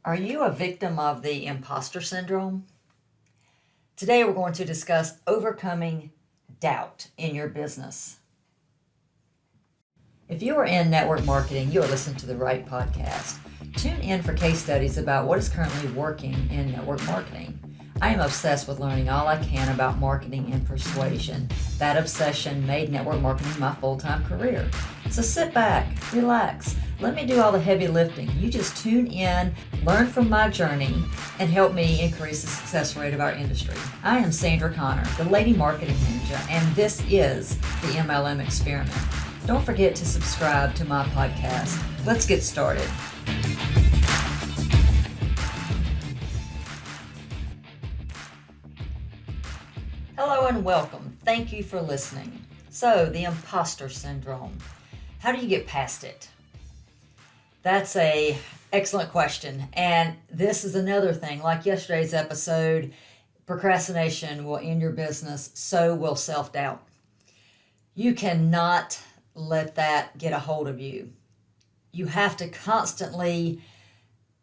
Are you a victim of the imposter syndrome? Today we're going to discuss overcoming doubt in your business. If you are in network marketing, you are listening to the right podcast. Tune in for case studies about what is currently working in network marketing. I am obsessed with learning all I can about marketing and persuasion. That obsession made network marketing my full-time career. So sit back, relax, let me do all the heavy lifting. You just tune in, learn from my journey, and help me increase the success rate of our industry. I am Sandra Connor, the Lady Marketing Ninja, and this is the MLM Experiment. Don't forget to subscribe to my podcast. Let's get started. Hello and welcome. Thank you for listening. So, the imposter syndrome. How do you get past it? That's an excellent question. And this is another thing, like yesterday's episode, procrastination will end your business, so will self-doubt. You cannot let that get a hold of you. You have to constantly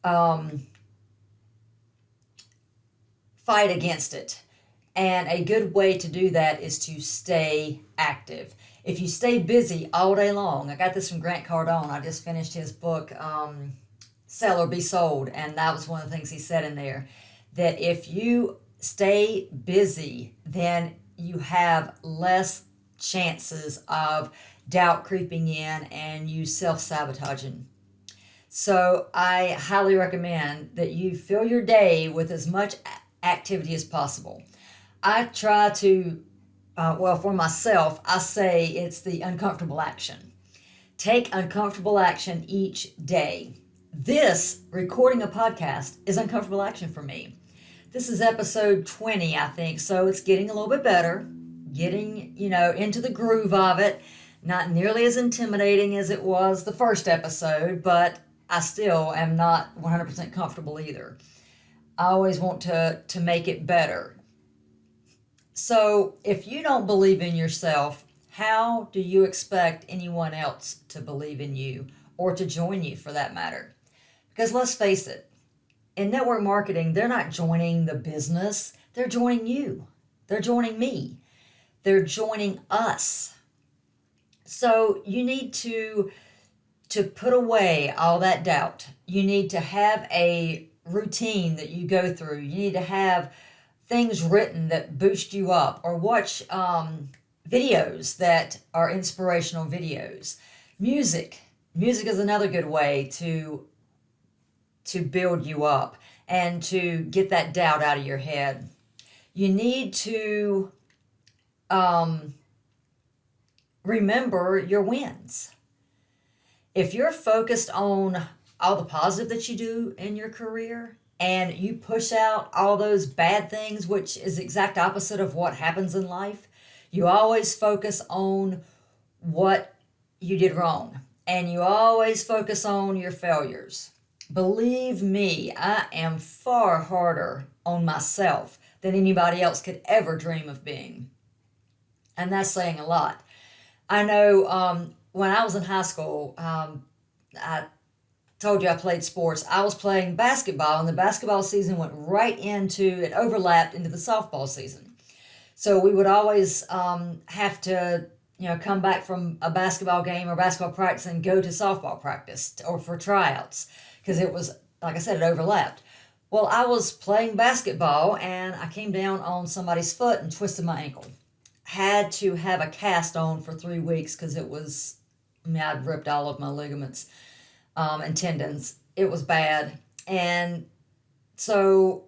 fight against it. And a good way to do that is to stay active. If you stay busy all day long, I got this from Grant Cardone. I just finished his book, Sell or Be Sold. And that was one of the things he said in there, that if you stay busy, then you have less chances of doubt creeping in and you self-sabotaging. So I highly recommend that you fill your day with as much activity as possible. I try to, for myself, I say it's the uncomfortable action. Take uncomfortable action each day. This, recording a podcast, is uncomfortable action for me. This is episode 20, I think, so it's getting a little bit better, getting, into the groove of it. Not nearly as intimidating as it was the first episode, but I still am not 100% comfortable either. I always want to make it better. So if you don't believe in yourself, how do you expect anyone else to believe in you or to join you for that matter? Because let's face it, in network marketing, they're not joining the business, they're joining you. They're joining me. They're joining us. So you need to put away all that doubt. You need to have a routine that you go through. You need to have things written that boost you up, or watch videos that are inspirational videos. Music is another good way to build you up and to get that doubt out of your head. You need to remember your wins. If you're focused on all the positive that you do in your career, and you push out all those bad things, which is the exact opposite of what happens in life. You always focus on what you did wrong, and you always focus on your failures. Believe me, I am far harder on myself than anybody else could ever dream of being. And that's saying a lot. I know when I was in high school, I told you I played sports. I was playing basketball, and the basketball season went right it overlapped into the softball season. So we would always have to, come back from a basketball game or basketball practice and go to softball practice or for tryouts, because it was, like I said, it overlapped. Well, I was playing basketball, and I came down on somebody's foot and twisted my ankle. Had to have a cast on for 3 weeks because I'd ripped all of my ligaments and tendons. It was bad. And so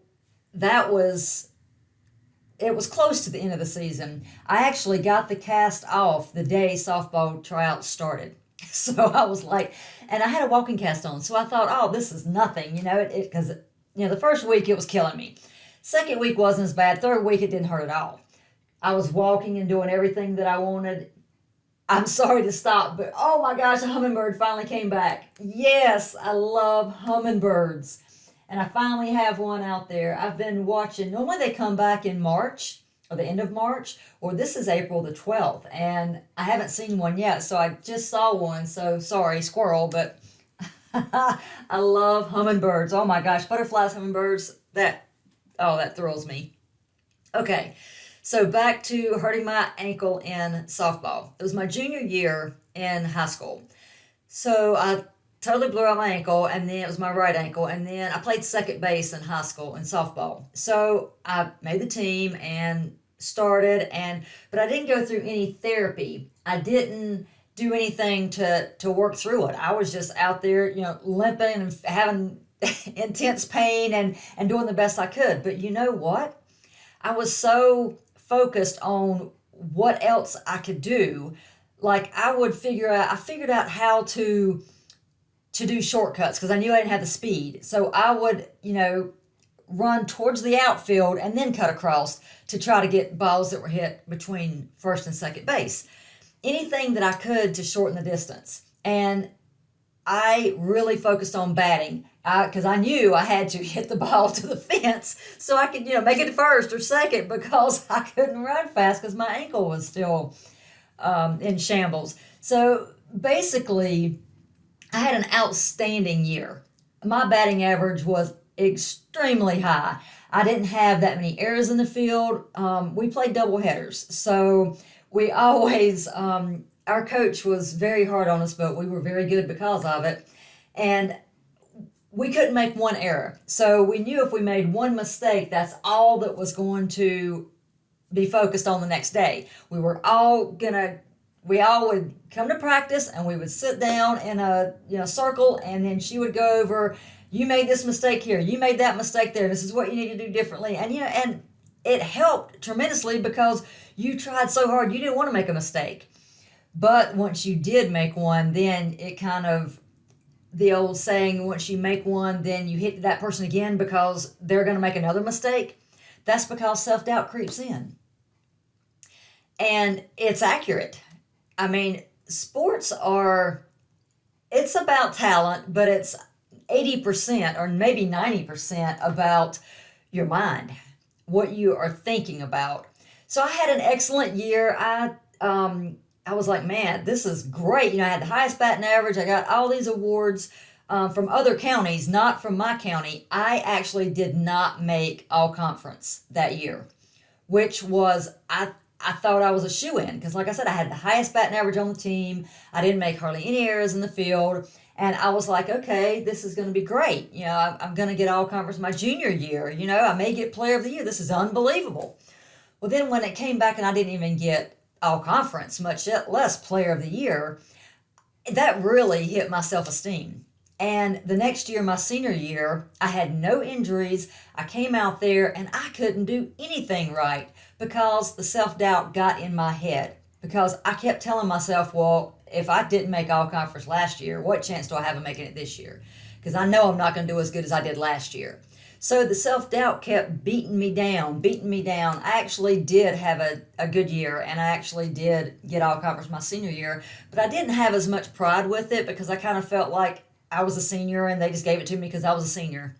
it was close to the end of the season. I actually got the cast off the day softball tryouts started. So I was like, and I had a walking cast on. So I thought, oh, this is nothing, because the first week it was killing me. Second week wasn't as bad. Third week it didn't hurt at all. I was walking and doing everything that I wanted. I'm sorry to stop, but oh my gosh, a hummingbird finally came back. Yes, I love hummingbirds. And I finally have one out there. I've been watching. Normally they come back in March or the end of March, or this is April the 12th, and I haven't seen one yet. So I just saw one. So sorry, squirrel, but I love hummingbirds. Oh my gosh, butterflies, hummingbirds, that thrills me. Okay, so back to hurting my ankle in softball. It was my junior year in high school. So I totally blew out my ankle, and then it was my right ankle, and then I played second base in high school in softball. So I made the team and started, but I didn't go through any therapy. I didn't do anything to work through it. I was just out there, limping and having intense pain and doing the best I could. But you know what? I was so focused on what else I could do. Like I figured out how to do shortcuts because I knew I didn't have the speed. So I would, run towards the outfield and then cut across to try to get balls that were hit between first and second base. Anything that I could to shorten the distance. And I really focused on batting because I knew I had to hit the ball to the fence so I could, make it to first or second because I couldn't run fast because my ankle was still in shambles. So basically, I had an outstanding year. My batting average was extremely high. I didn't have that many errors in the field. We played double headers, so we always our coach was very hard on us, but we were very good because of it. And we couldn't make one error. So we knew if we made one mistake, that's all that was going to be focused on the next day. We all would come to practice and we would sit down in a circle, and then she would go over, you made this mistake here, you made that mistake there, this is what you need to do differently. And it helped tremendously because you tried so hard, you didn't want to make a mistake. But once you did make one, then it kind of, the old saying, once you make one, then you hit that person again because they're going to make another mistake. That's because self-doubt creeps in. And it's accurate. I mean, it's about talent, but it's 80% or maybe 90% about your mind, what you are thinking about. So I had an excellent year. I was like, man, this is great. I had the highest batting average. I got all these awards from other counties, not from my county. I actually did not make all conference that year, which was, I thought I was a shoo-in because, like I said, I had the highest batting average on the team. I didn't make hardly any errors in the field. And I was like, okay, this is going to be great. I'm going to get all conference my junior year. I may get player of the year. This is unbelievable. Well, then when it came back and I didn't even get all conference, much less player of the year, that really hit my self-esteem. And the next year, my senior year, I had no injuries. I came out there and I couldn't do anything right because the self-doubt got in my head. Because I kept telling myself, well, if I didn't make all conference last year, what chance do I have of making it this year? Because I know I'm not going to do as good as I did last year. So the self-doubt kept beating me down. I actually did have a good year, and I actually did get all conference my senior year, but I didn't have as much pride with it because I kind of felt like I was a senior and they just gave it to me because I was a senior.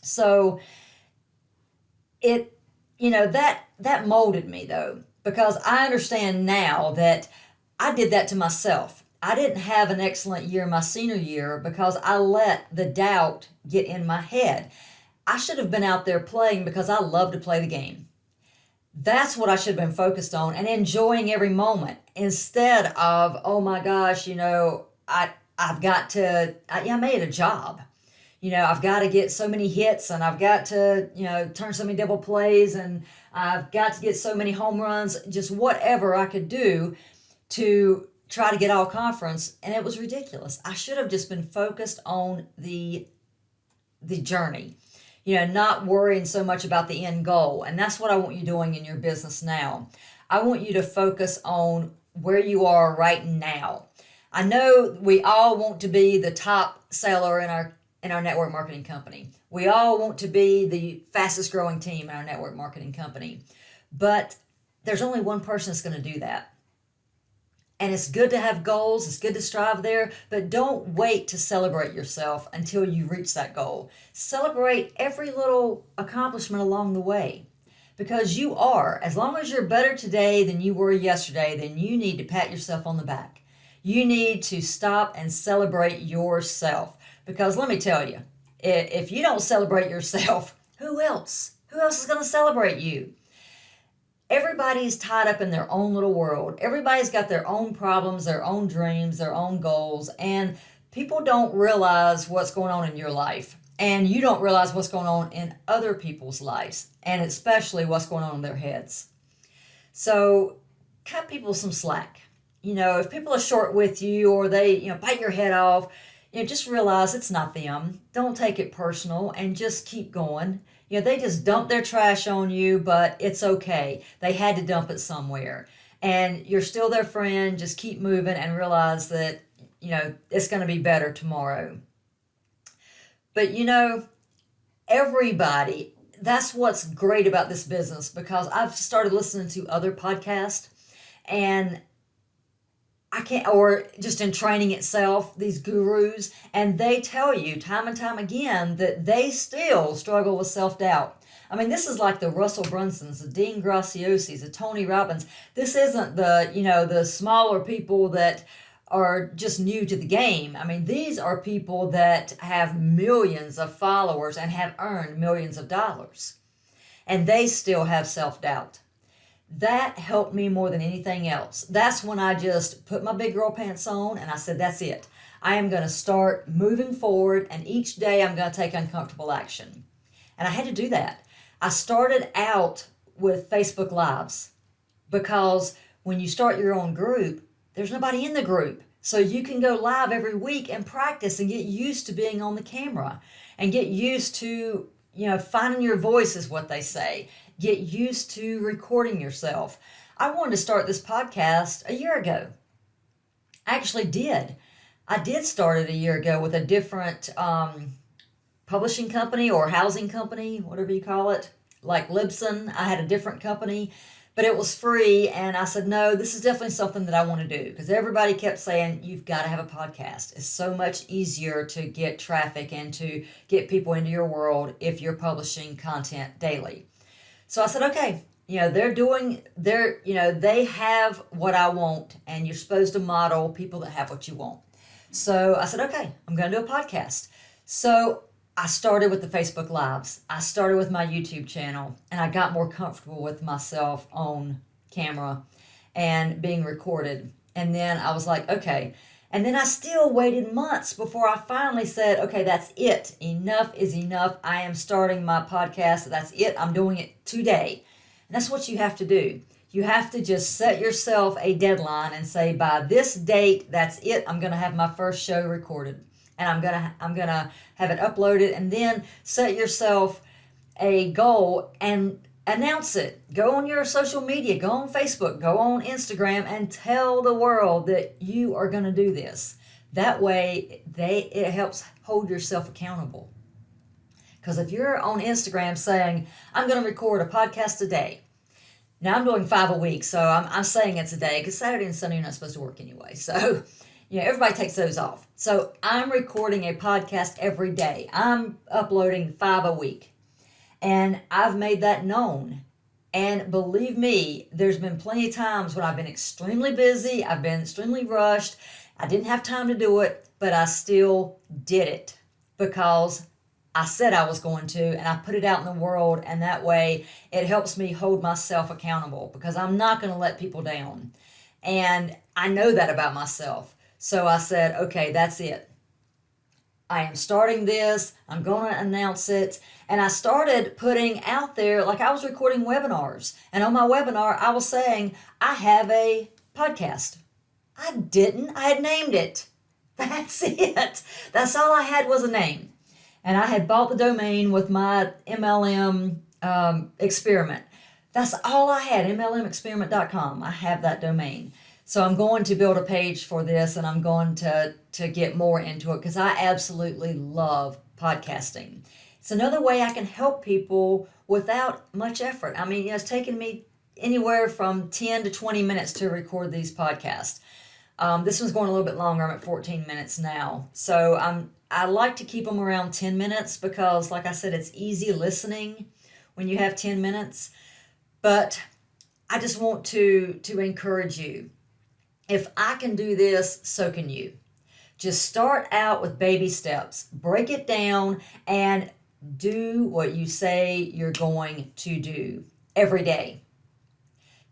So that molded me though, because I understand now that I did that to myself. I didn't have an excellent year my senior year because I let the doubt get in my head. I should have been out there playing because I love to play the game. That's what I should have been focused on and enjoying every moment instead of, oh my gosh, I've got to, I made a job. I've got to get so many hits and I've got to, turn so many double plays and I've got to get so many home runs, just whatever I could do to try to get all conference. And it was ridiculous. I should have just been focused on the journey, not worrying so much about the end goal. And that's what I want you doing in your business now. I want you to focus on where you are right now. I know we all want to be the top seller in our network marketing company. We all want to be the fastest growing team in our network marketing company. But there's only one person that's going to do that. And it's good to have goals. It's good to strive there. But don't wait to celebrate yourself until you reach that goal. Celebrate every little accomplishment along the way. Because you are. As long as you're better today than you were yesterday, then you need to pat yourself on the back. You need to stop and celebrate yourself. Because let me tell you, if you don't celebrate yourself, who else? Who else is going to celebrate you? Everybody's tied up in their own little world. Everybody's got their own problems, their own dreams, their own goals, and people don't realize what's going on in your life. And you don't realize what's going on in other people's lives, and especially what's going on in their heads. So cut people some slack. If people are short with you or they, bite your head off, just realize it's not them. Don't take it personal and just keep going. They just dump their trash on you, but it's okay. They had to dump it somewhere. And you're still their friend. Just keep moving and realize that, it's going to be better tomorrow. But, everybody, that's what's great about this business, because I've started listening to other podcasts, and I can't, or just in training itself, these gurus, and they tell you time and time again that they still struggle with self-doubt. I mean, this is like the Russell Brunsons, the Dean Graciosis, the Tony Robbins. This isn't the smaller people that are just new to the game. I mean, these are people that have millions of followers and have earned millions of dollars, and they still have self-doubt. That helped me more than anything else. That's when I just put my big girl pants on and I said, that's it. I am going to start moving forward, and each day I'm going to take uncomfortable action. And I had to do that. I started out with Facebook Lives, because when you start your own group, there's nobody in the group. So you can go live every week and practice and get used to being on the camera and get used to, finding your voice is what they say. Get used to recording yourself. I wanted to start this podcast a year ago. I actually did. I did start it a year ago with a different publishing company or housing company, whatever you call it, like Libsyn. I had a different company, but it was free, and I said, no, this is definitely something that I want to do, because everybody kept saying, you've got to have a podcast. It's so much easier to get traffic and to get people into your world if you're publishing content daily. So I said, okay, they have what I want, and you're supposed to model people that have what you want. So I said, okay, I'm going to do a podcast. So I started with the Facebook Lives. I started with my YouTube channel, and I got more comfortable with myself on camera and being recorded. And then I was like, okay. And then I still waited months before I finally said, okay, that's it. Enough is enough. I am starting my podcast. That's it. I'm doing it today. And that's what you have to do. You have to just set yourself a deadline and say, by this date, that's it. I'm going to have my first show recorded. And I'm gonna have it uploaded, and then set yourself a goal and announce it. Go on your social media, go on Facebook, go on Instagram, and tell the world that you are gonna do this. That way, it helps hold yourself accountable. Because if you're on Instagram saying, I'm gonna record a podcast a day. Now I'm doing 5 a week, so I'm saying it's a day, because Saturday and Sunday you're not supposed to work anyway. So everybody takes those off. So I'm recording a podcast every day. I'm uploading 5 a week. And I've made that known. And believe me, there's been plenty of times when I've been extremely busy. I've been extremely rushed. I didn't have time to do it, but I still did it because I said I was going to, and I put it out in the world. And that way it helps me hold myself accountable, because I'm not going to let people down. And I know that about myself. So I said, okay, that's it. I am starting this. I'm going to announce it. And I started putting out there, like I was recording webinars. And on my webinar, I was saying, I have a podcast. I didn't. I had named it. That's it. That's all I had was a name. And I had bought the domain with my MLM experiment. That's all I had, mlmexperiment.com. I have that domain. So I'm going to build a page for this, and I'm going to get more into it, because I absolutely love podcasting. It's another way I can help people without much effort. I mean, it's taken me anywhere from 10 to 20 minutes to record these podcasts. This one's going a little bit longer. I'm at 14 minutes now. So I like to keep them around 10 minutes because, like I said, it's easy listening when you have 10 minutes. But I just want to encourage you. If I can do this, so can you. Just start out with baby steps. Break it down and do what you say you're going to do every day.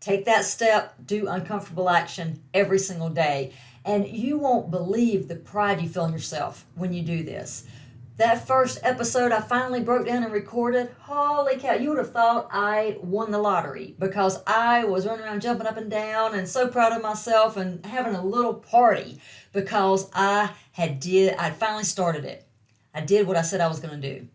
Take that step, do uncomfortable action every single day, and you won't believe the pride you feel in yourself when you do this. That first episode I finally broke down and recorded, holy cow, you would have thought I won the lottery, because I was running around jumping up and down and so proud of myself and having a little party because I finally started it. I did what I said I was going to do.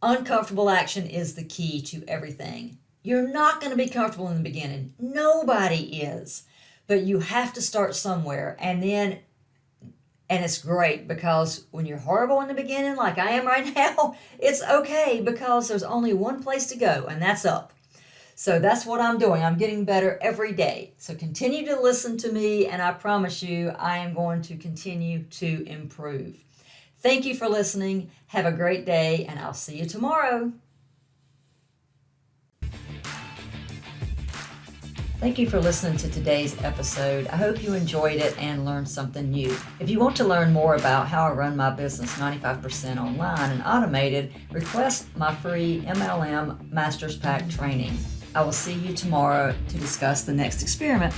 Uncomfortable action is the key to everything. You're not going to be comfortable in the beginning. Nobody is. But you have to start somewhere. And it's great because when you're horrible in the beginning, like I am right now, it's okay because there's only one place to go, and that's up. So that's what I'm doing. I'm getting better every day. So continue to listen to me, and I promise you I am going to continue to improve. Thank you for listening. Have a great day, and I'll see you tomorrow. Thank you for listening to today's episode. I hope you enjoyed it and learned something new. If you want to learn more about how I run my business 95% online and automated, request my free MLM Masters Pack training. I will see you tomorrow to discuss the next experiment.